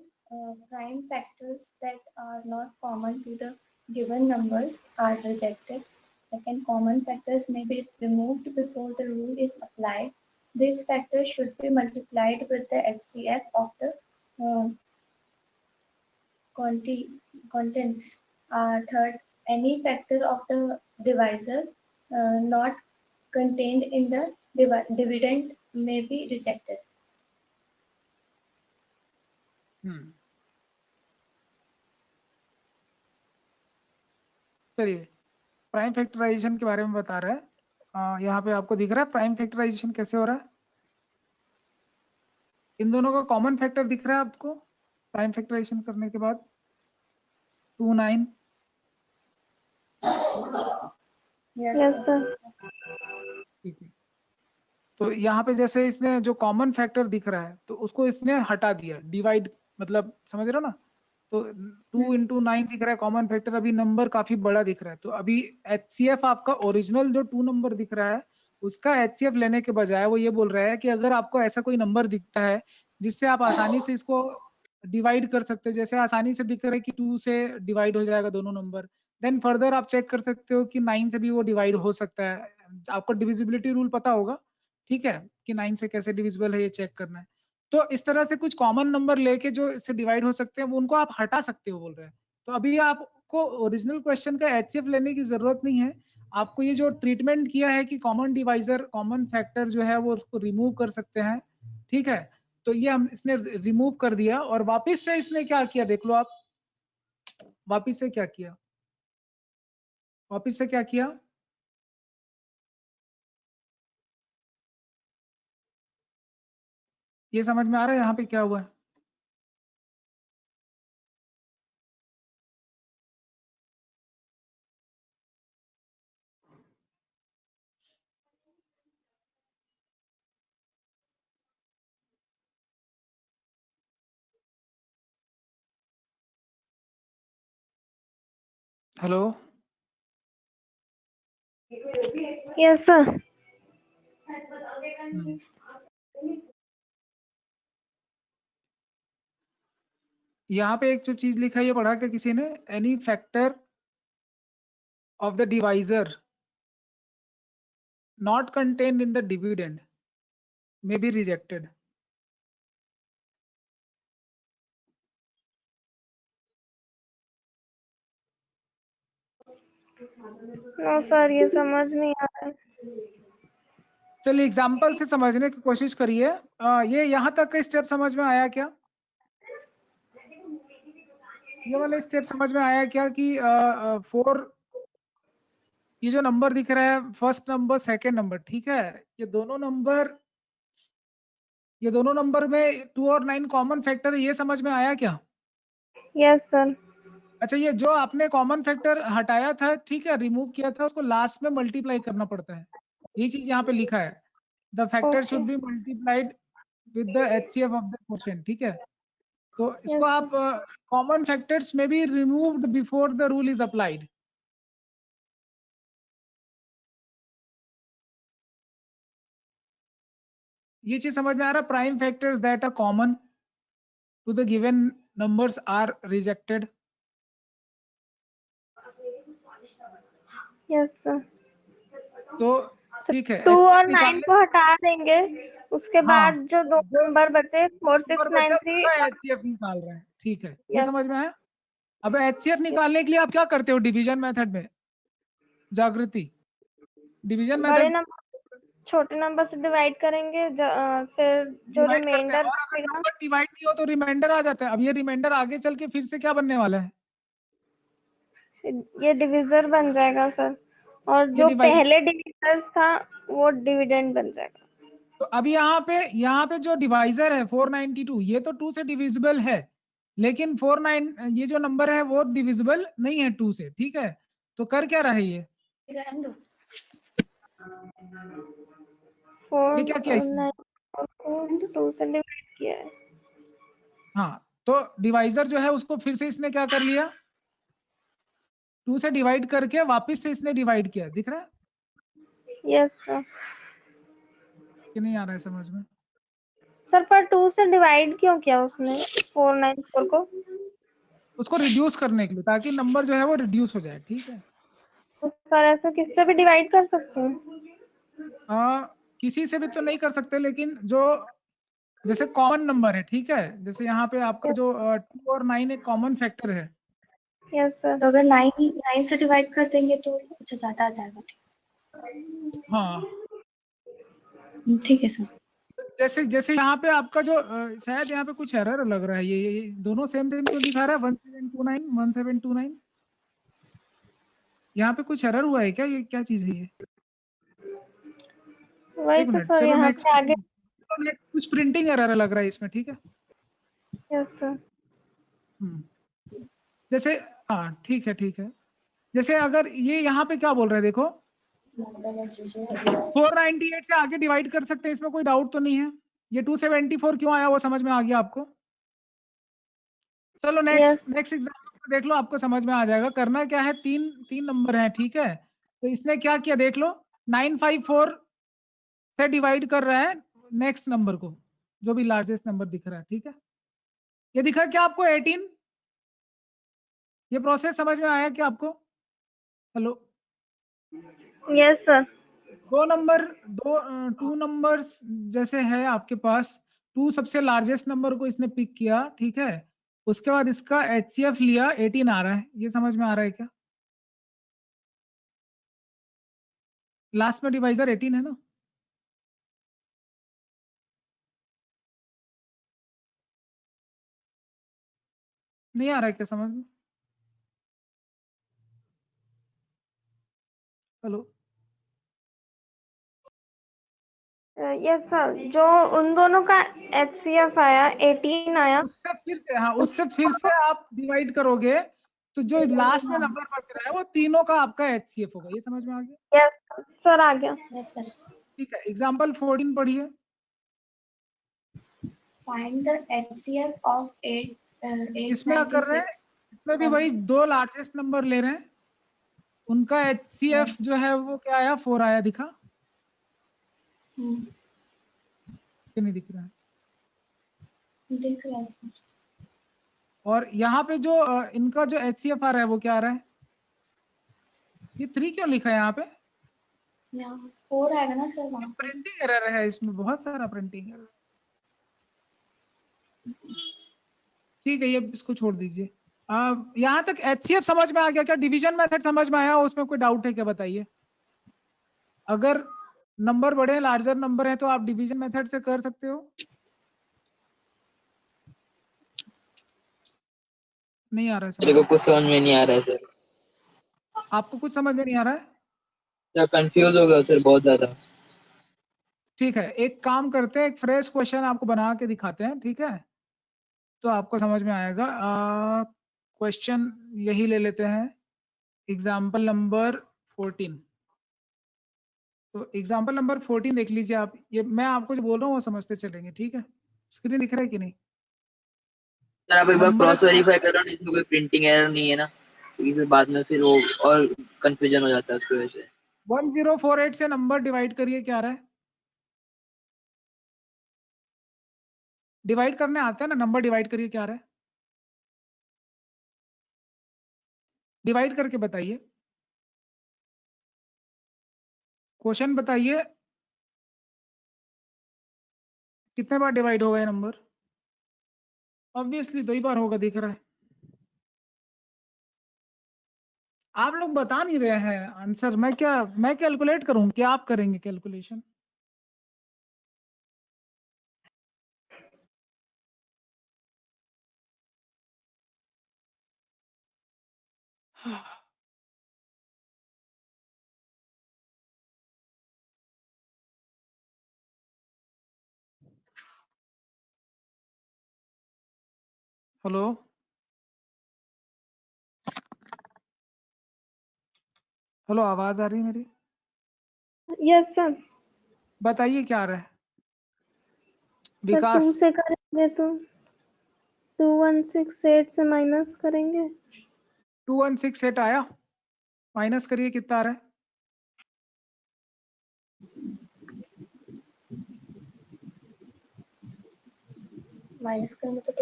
prime factors that are not common to the given numbers are rejected. Second, common factors may be removed before the rule is applied. These factors should be multiplied with the HCF of the uh, contents. Third, any factor of the divisor not contained in the dividend may be rejected. चलिए, प्राइम फैक्टराइजेशन के बारे में बता रहा है। यहाँ पे आपको दिख रहा है प्राइम फैक्टराइजेशन कैसे हो रहा है? इन दोनों का कॉमन फैक्टर दिख रहा है आपको प्राइम फैक्टराइजेशन करने के बाद? 29। Yes sir. ठीक है, तो यहाँ पे जैसे इसने जो कॉमन फैक्टर दिख रहा है तो उसको इसने हटा दिया, डिवाइड, मतलब समझ रहे हो ना? तो 2 × 9 दिख रहा है कॉमन फैक्टर, अभी नंबर काफी बड़ा दिख रहा है, तो अभी HCF आपका ओरिजिनल जो 2 नंबर दिख रहा है उसका HCF लेने के बजाय वो ये बोल रहा है कि अगर आपको ऐसा कोई नंबर दिखता है जिससे आप आसानी से इसको डिवाइड कर सकते हो, जैसे आसानी से दिख रहा है कि 2 से डिवाइड हो जाएगा दोनों नंबर, देन फर्दर आप चेक कर सकते हो कि 9 से भी वो डिवाइड हो सकता है। आपको डिविजिबिलिटी रूल पता होगा, ठीक है, कि 9 से कैसे डिविजिबल है ये चेक करना है। तो इस तरह से कुछ कॉमन नंबर लेके जो इससे डिवाइड हो सकते हैं वो उनको आप हटा सकते हो बोल रहे हैं। तो अभी आपको ओरिजिनल क्वेश्चन का HCF लेने की जरूरत नहीं है, आपको ये जो ट्रीटमेंट किया है कि कॉमन डिवाइजर कॉमन फैक्टर जो है वो उसको रिमूव कर सकते हैं, ठीक है, तो ये हम इसने रिमूव कर दिया और वापिस से इसने क्या किया देख लो आप, वापिस से क्या किया, वापिस से क्या किया, ये समझ में आ रहा है यहाँ पे क्या हुआ है? Hello, yes sir. यहाँ पे एक जो चीज लिखा है ये पढ़ा क्या किसी ने? Any factor of the divisor not contained in the dividend may be rejected. No sir, ये समझ नहीं आ रहा है। चलिए एग्जाम्पल से समझने की कोशिश करिए। ये यहाँ तक का स्टेप समझ में आया क्या? ये वाला स्टेप समझ में आया क्या कि 4, ये जो नंबर दिख रहा है फर्स्ट नंबर सेकेंड नंबर, ठीक है, ये दोनों नंबर में 2 और 9 कॉमन फैक्टर है, ये समझ में आया क्या? Yes sir. अच्छा, ये जो आपने कॉमन फैक्टर हटाया था, ठीक है, रिमूव किया था, उसको लास्ट में मल्टीप्लाई करना पड़ता है, ये चीज यहाँ पे लिखा है, the factor should be multiplied with the HCF of the question, ठीक है, तो इसको आप कॉमन फैक्टर्स में भी removed before the rule is applied. ये चीज समझ में आ रहा है? Prime factors that are common to the given numbers are rejected. Yes sir. तो ठीक है, 2 और HCF 9 निकालने को हटा देंगे, उसके हाँ, बाद जो दो जो नंबर बचे 4 6 नंबर 9 बचा 3. उसका HCF निकाल रहे हैं. ठीक है, ये यस समझ में आया? अब HCF निकालने के लिए आप क्या करते हो डिवीजन मेथड में? जागृति, डिवीजन बड़े मेथड नंबर छोटे नंबर से डिवाइड करेंगे, फिर जो डिवाइड करते हैं, रिमाइंडर और अगर बचेगा. नंबर डिवाइड नहीं हो तो रिमाइंडर आ जाता है. अब ये रिमाइंडर आगे चल के फिर से क्या बनने वाला है? ये डिविजर बन जाएगा सर, और ये जो डिवाइड. पहले डिविजर्स था वो डिविडेंड बन जाएगा. तो अब यहाँ पे जो डिवाइजर है 492, ये तो 2 से डिविजिबल है, लेकिन 49 ये जो नंबर है वो डिविजिबल नहीं है 2 से. ठीक है, तो कर क्या रहा है ये? रहने दो। ये क्या किया इसने? 2 से डिवाइड किया है. हाँ, तो डिवाइजर जो है उसको फिर से इसने क्या कर लिया? 2 से डिवाइड करके वापस से इसने डिवाइड किया. दिख रहा है यस सर. कि नहीं आ रहा है समझ में? सर पर 2 से डिवाइड क्यों किया उसने 494 को? उसको रिड्यूस करने के लिए, ताकि नंबर जो है वो रिड्यूस हो जाए. ठीक है, तो सर ऐसा किससे भी डिवाइड कर सकते हैं? किसी से भी तो नहीं कर सकते, लेकिन जो जैसे कॉमन नंबर है, ठीक है, जैसे यहाँ पे आपका जो 2 और 9 एक कॉमन फैक्टर है. Yes sir. तो अगर 9 से डिवाइड कर देंगे तो अच्छा ज्यादा आ जाएगा. हाँ, ठीक है सर. जैसे जैसे यहाँ पे आपका जो शायद यहाँ पे कुछ एरर लग रहा है. ये दोनों सेम सेम क्यों दिखा रहा है? 1729 यहाँ पे कुछ एरर हुआ है क्या? ये क्या चीज है ये? वही एक तो मिनट, सर चलो यहाँ नेक्स्ट. पे आगे. नेक्स्ट कुछ प्रिंटिंग एरर लग रहा है इसमें. ठीक है. Yes sir. जैसे हाँ, ठीक है, ठीक है. जैसे अगर ये यहाँ पे क्या बोल रहे हैं देखो, 498 से आगे डिवाइड कर सकते हैं, इसमें कोई डाउट तो नहीं है. ये 274 क्यों आया वो समझ में आ गया आपको? चलो नेक्स्ट एग्जाम्पल देख लो, आपको समझ में आ जाएगा. करना क्या है, तीन नंबर हैं. ठीक है, तो इसने क्या किया देख लो, 954 से डिवाइड कर रहा है नेक्स्ट नंबर को, जो भी लार्जेस्ट नंबर दिख रहा है. ठीक है, ये दिखा क्या आपको 18? ये प्रोसेस समझ में आया क्या आपको? Hello. Yes sir. Two numbers जैसे है आपके पास, 2 सबसे लार्जेस्ट नंबर को इसने पिक किया. ठीक है, उसके बाद इसका HCF लिया, 18 आ रहा है. ये समझ में आ रहा है क्या? लास्ट में डिवाइजर 18 है ना? नहीं आ रहा है क्या समझ में? हेलो. Yes sir. जो उन दोनों का HCF आया 18 आया. उससे फिर से आप डिवाइड करोगे तो जो लास्ट में नंबर बच रहा है वो तीनों का आपका HCF होगा. ये समझ में आ गया? यस सर, आ गया. Yes sir. ठीक है, एग्जांपल 14 पढ़िए. Find the HCF of 8. इसमें क्या कर रहे हैं? इसमें भी वही 2 लार्जेस्ट नंबर ले रहे हैं, उनका HCF जो है वो क्या आया? 4 आया. दिखा कि नहीं दिख रहा है? दिख रहा है सर. और यहाँ पे जो इनका जो HCF आ रहा है वो क्या आ रहा है? ये 3 क्यों लिखा है यहाँ पे? यहाँ 4 आएगा ना सर वहाँ पे. प्रिंटिंग एरर है इसमें, बहुत सारा प्रिंटिंग एरर. ठीक है, ये इसको छोड़ दीजिए. यहाँ तक HCF समझ में आ गया क्या? डिवीजन मेथड समझ में आया? उसमें कोई डाउट है क्या बताइए? अगर नंबर बड़े लार्जर नंबर है तो आप डिवीजन मेथड से कर सकते हो. नहीं आ रहा है मेरे समझ? को कुछ समझ में नहीं आ रहा है सर. आपको कुछ समझ में नहीं आ रहा है? क्या कंफ्यूज हो गया सर बहुत ज्यादा. ठीक है, एक काम करते हैं, एक फ्रेश क्वेश्चन आपको बना के दिखाते हैं. ठीक है, तो आपको समझ में आएगा. क्वेश्चन यही ले लेते हैं, एग्जाम्पल नंबर 14. तो एग्जाम्पल नंबर 14 देख लीजिए आप. ये मैं आपको जो बोल रहा हूँ वो समझते चलेंगे. ठीक है, स्क्रीन दिख रहा है कि नहीं? सर आप एक बार नंबर क्रॉस वेरीफाई कर रहा हूँ, इसमें कोई प्रिंटिंग एरर नहीं है ना, क्योंकि फिर बाद में फिर वो और कंफ्यूजन हो जाता है उसकी वजह से. 1048 से नंबर डिवाइड करिए, क्या आ रहा है? डिवाइड करने आता है ना, नंबर डिवाइड करिए, क्या आ रहा है, डिवाइड करके बताइए, क्वेश्चन बताइए कितने बार डिवाइड होगा ये नंबर। ऑब्वियसली 2 ही बार होगा, दिख रहा है। आप लोग बता नहीं रहे हैं आंसर, मैं कैलकुलेट करूं क्या आप करेंगे कैलकुलेशन? हेलो, हेलो, आवाज आ रही है मेरी? Yes sir. बताइए क्या आ रहा है सर 2 विकास? से करेंगे तो 2168 से माइनस करेंगे। 2168 आया, माइनस करिए, कितना आ रहा है? माइनस करेंगे तो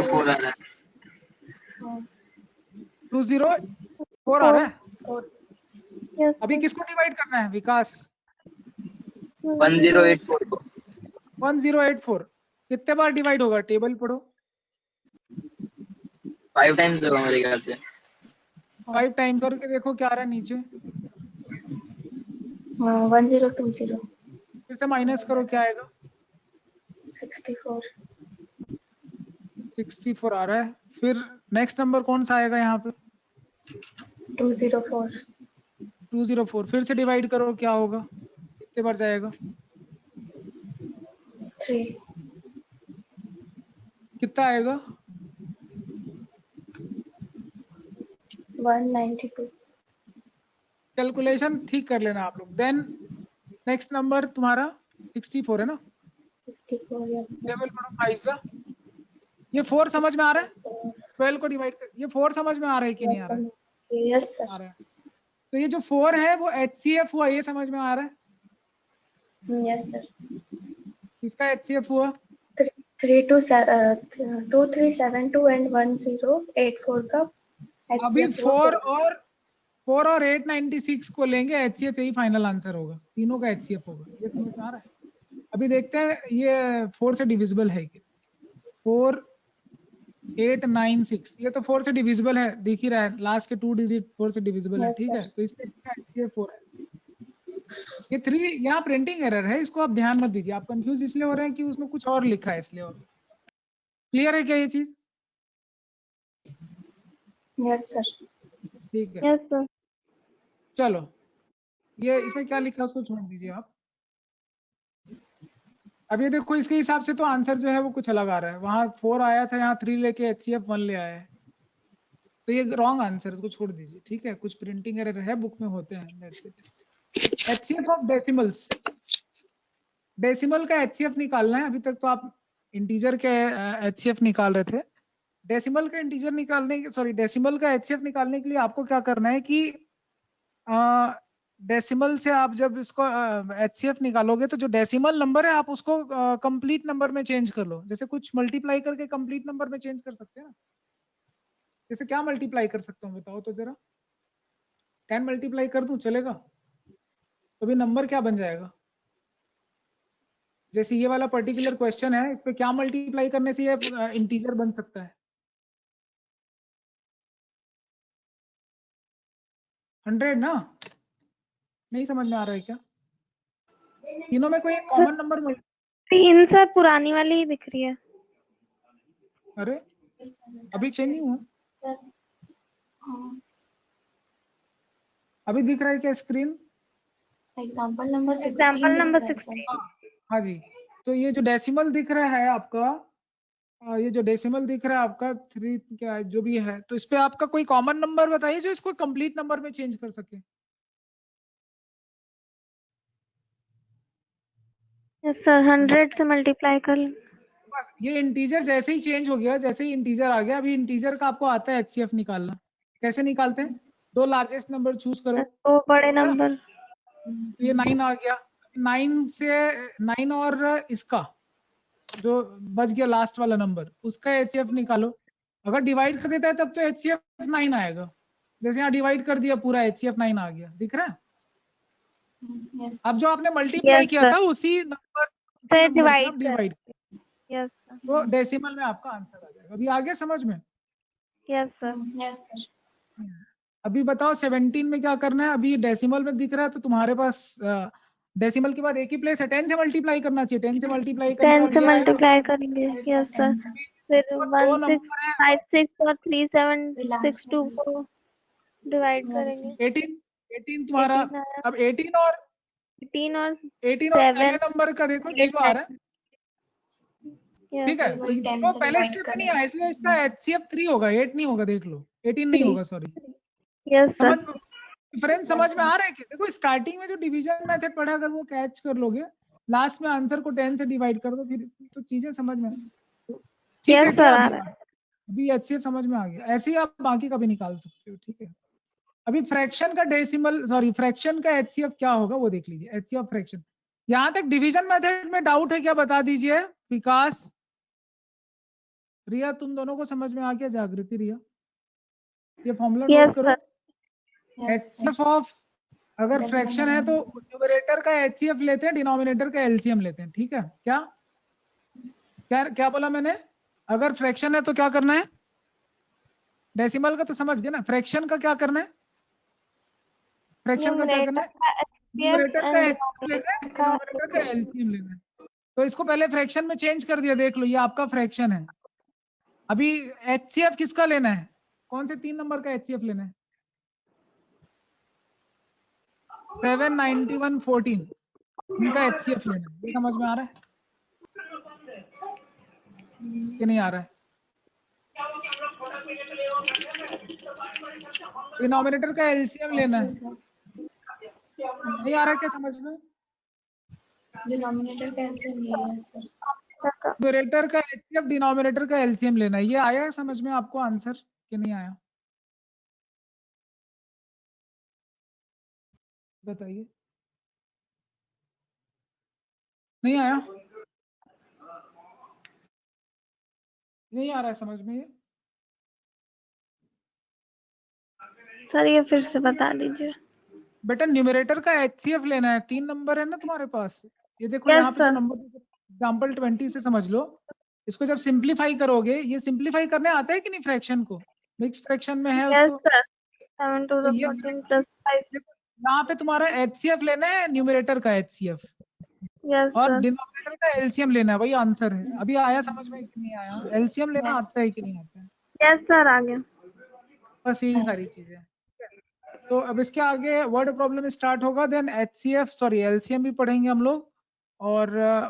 04 आ रहा है। 204 आ रहा है। 4 यस अभी सर। किसको डिवाइड करना है विकास? 1084 को। 1084 कितने बार डिवाइड होगा, टेबल पढ़ो। 5 टाइम्स होगा मेरे ख्याल से। 5 टाइम करके देखो क्या आ रहा है नीचे, 1020 फिर से माइनस करो, क्या आएगा? 64 64 आ रहा है। फिर नेक्स्ट नंबर कौन सा आएगा यहाँ पे? 204 204, फिर से डिवाइड करो, क्या होगा, कितने बार जाएगा? 3 कितना आएगा? 192 कैलकुलेशन ठीक कर लेना आप लोग। देन नेक्स्ट नंबर तुम्हारा 64 है ना, 64 yes टेबल पढ़ो 5 सा। ये 4 समझ में आ रहा है? 12 को डिवाइड कर, ये 4 समझ में आ रहा है कि नहीं आ रहा है? yes sir आ रहा है। तो ये जो 4 है वो HCF हुआ, ये समझ में आ रहा है? yes sir इसका HCF हुआ 2372 and 1084 का अभी HCF 4 और 896 को लेंगे, HCF यही फाइनल आंसर होगा, तीनों का HCF होगा। ये समझ में आ रहा है? अभी देखते हैं ये 4 से डिविजिबल है कि 4 896, ये तो 4 से डिविजिबल है, दिख ही रहा है, लास्ट के 2 डिजिट 4 से डिविजिबल है, Yes, ठीक sir. है। तो इसका HCF 4 है। ये 3 यहाँ प्रिंटिंग एरर है, इसको आप ध्यान मत दीजिए, आप कंफ्यूज इसलिए हो रहे हैं कि उसमें कुछ और लिखा है इसलिए। और क्लियर है क्या ये चीज? yes sir ठीक है, यस सर। चलो ये इसमें क्या लिखा है उसको छोड़ दीजिए आप। अब ये देखो, इसके हिसाब से तो आंसर जो है वो कुछ अलग आ रहा है, वहां 4 आया था, यहाँ 3 लेके HCF 1 ले आया है, तो ये रॉन्ग आंसर, इसको छोड़ दीजिए, ठीक है। कुछ प्रिंटिंग एरर है, बुक में होते हैं, that's it. HCF of decimals, decimal का HCF निकालना है। अभी तक तो आप इंटीजर के HCF निकाल रहे थे, डेसिमल का इंटीजर निकालने के, सॉरी, डेसिमल का HCF निकालने के लिए आपको क्या करना है कि डेसिमल से आप जब इसको HCF निकालोगे तो जो डेसिमल नंबर है आप उसको कंप्लीट नंबर में चेंज कर लो। जैसे कुछ मल्टीप्लाई करके कंप्लीट नंबर में चेंज कर सकते हैं ना, जैसे क्या मल्टीप्लाई कर सकता हूँ बताओ तो जरा, 10 मल्टीप्लाई कर दूं चलेगा? तो भी नंबर क्या बन जाएगा? जैसे ये वाला पर्टिकुलर क्वेश्चन है, इस पे क्या मल्टीप्लाई करने से ये इंटीजर बन सकता है? 100 ना? नहीं समझ में आ रहा है क्या? तीनों में कोई कॉमन नंबर 3 सर, पुरानी वाली ही दिख रही है। अरे अभी चेंज नहीं हुआ, sir हाँ अभी दिख रहा है क्या screen? Example number 16 example number है, sir. 16। हाँ जी। तो ये जो डेसिमल दिख रहा है आपका, ये जो डेसिमल दिख रहा है आपका 3 क्या है, जो भी है, तो इस पे आपका कोई कॉमन नंबर बताइए जो इसको कंप्लीट नंबर में चेंज कर सके। यस सर, 100 से मल्टीप्लाई कर लें। बस ये इंटीजर जैसे ही चेंज हो गया, जैसे ही इंटीजर आ गया, अभी इंटीजर का आपको आता है HCF निकालना। कैसे निकालते हैं? 2 लार्जेस्ट नंबर चूज करो, तो बड़े नंबर। तो ये 9 आ गया, 9 से 9 और इसका जो बच गया लास्ट वाला नंबर, उसका HCF निकालो। अगर डिवाइड कर देता है तब तो HCF 9 आएगा। जैसे यहाँ डिवाइड कर दिया पूरा, HCF 9 आ गया, दिख रहा है? Yes. अब जो आपने मल्टीप्लाई किया था उसी नंबर से डिवाइड, यस सर। तो डेसिमल में आपका आंसर आ जाएगा। अभी आगे समझ में? Yes sir. Yes, sir. अभी बताओ 17 में क्या करना है? अभी डेसिमल में दिख रहा है तो तुम्हारे पास डेसिमल के बाद एक ही प्लेस है, 10 से मल्टीप्लाई करना चाहिए। 10 से मल्टीप्लाई करने 10 से और ये आएगा। मल्टीप्लाई करेंगे। Yes sir. फिर दो नंबर है 1656 और 3762 को डिवाइड करेंगे। 18 तुम्हारा। 18 आया। अब 18 और 18 और 18 और 7 पहले नंबर का देखो 0 आ रहा है, ठीक है? तो वही वो 10 से पहले divide स्टेप में करें। नहीं आया, इसलिए इसका HCF 3 होगा, 8 नहीं होगा। देख लो 18 नहीं होगा, सॉरी। यस समझ सर। डिफरेंस समझ में आ रहा है कि देखो स्टार्टिंग में जो डिवीजन मेथड पढ़ा, अगर वो कैच कर लोगे, लास्ट में आंसर को 10 से डिवाइड कर दो, फिर तो चीजें समझ में ठीक है यस क्या? सर आ रहा है। अभी HCF समझ में आ गया। ऐसे ही आप बाकी का भी निकाल सकते हो, ठीक है? अभी फ्रैक्शन का डेसिमल, सॉरी फ्रैक्शन का HCF क्या होगा वो देख लीजिए। HCF फ्रैक्शन, यहां तक डिवीजन मेथड में डाउट है क्या? बता दीजिए। विकास, रिया, तुम दोनों को समझ में आ गया? जागृति, रिया, ये फॉर्मूला नोट यस करो। Sir. Yes, sir. HCF of, अगर फ्रैक्शन है तो न्यूमरेटर का HCF लेते हैं, डिनोमिनेटर का LCM लेते हैं, ठीक है? क्या क्या क्या बोला मैंने? अगर फ्रैक्शन है तो क्या करना है? डेसिमल का तो समझ गए ना, फ्रैक्शन का क्या करना है? फ्रैक्शन का क्या करना है? न्यूमरेटर का HCF लेना है, डिनोमिनेटर का LCM लेना है। तो इसको पहले फ्रैक्शन में चेंज कर दिया, देख लो ये आपका फ्रैक्शन है। अभी HCF किसका लेना है? कौन से 3 नंबर का HCF लेना है? 79114, इनका HCF लेना है। ये समझ में आ रहा है कि नहीं आ रहा है? डिनोमिनेटर का LCM लेना है, नहीं आ रहा है क्या समझ में? Denominator cancel नहीं है sir. न्यूमरेटर का HCF, डिनोमिनेटर का LCM लेना है। ये आया समझ में आपको आंसर कि नहीं आया? बताइए। नहीं आया? नहीं आ रहा है समझ में ये? सर ये फिर से बता दीजिए। बेटा न्यूमरेटर का HCF लेना है, 3 नंबर है ना तुम्हारे पास। ये देखो Yes, यहाँ पे जो sir. नंबर, एग्जाम्पल 20 से समझ लो। इसको जब सिंप्लीफाई करोगे, ये सिंप्लीफाई करने आता है कि नहीं फ्रैक्शन को? मिक्स फ्रैक्शन में है Yes, उसको। sir. 7 to तो the ये 14 plus 5. देखो यहाँ पे तुम्हारा HCF लेना है, न्यूमरेटर का HCF, Yes, और sir. डिनोमिनेटर का LCM लेना है, वही आंसर है। अभी आया समझ में कि नहीं आया? LCM लेना Yes. आता है कि नहीं आता है? Yes, sir. आ गया। बस यही सारी चीजें। तो अब इसके आगे वर्ड प्रॉब्लम स्टार्ट होगा, देन HCF, सॉरी LCM भी पढ़ेंगे हम लोग, और